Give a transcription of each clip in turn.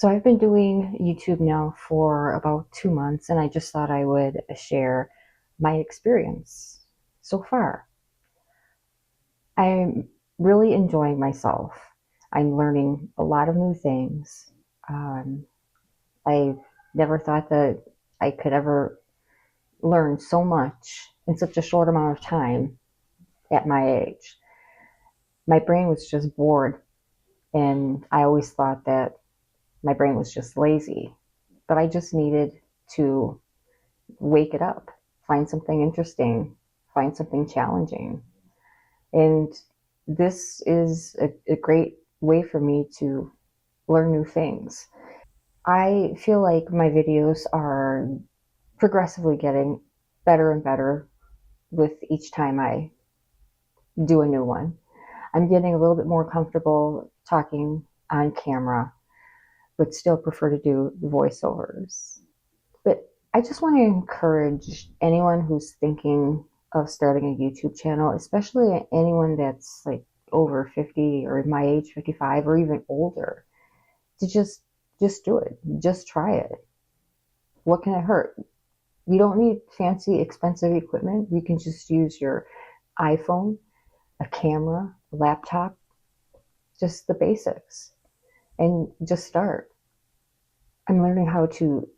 So I've been doing YouTube now for about 2 months, and I just thought I would share my experience so far. I'm really enjoying myself. I'm learning a lot of new things. Um, I never thought that I could ever learn so much in such a short amount of time at my age. My brain was just bored, and I always thought that my brain was just lazy, but I just needed to wake it up, find something interesting, find something challenging. And this is a great way for me to learn new things. I feel like my videos are progressively getting better and better with each time I do a new one. I'm getting a little bit more comfortable talking on camera, but still prefer to do voiceovers. But I just want to encourage anyone who's thinking of starting a YouTube channel, especially anyone that's like over 50 or my age, 55 or even older, to just do it. Just try it. What can it hurt? You don't need fancy expensive equipment. You can just use your iPhone, a camera, a laptop, just the basics and just start. I'm learning how to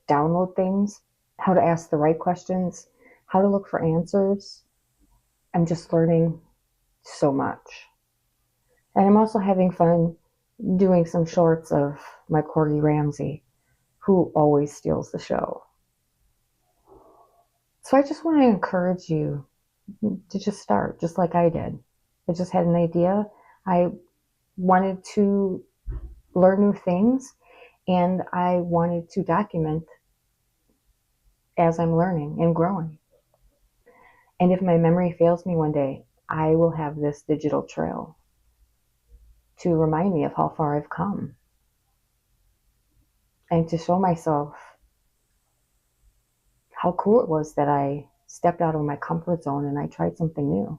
download things, how to ask the right questions, how to look for answers. I'm just learning so much. And I'm also having fun doing some shorts of my corgi Ramsey, who always steals the show. So I just want to encourage you to just start, just like I did. I just had an idea. I wanted to learn new things, and I wanted to document as I'm learning and growing. And if my memory fails me one day, I will have this digital trail to remind me of how far I've come and to show myself how cool it was that I stepped out of my comfort zone and I tried something new.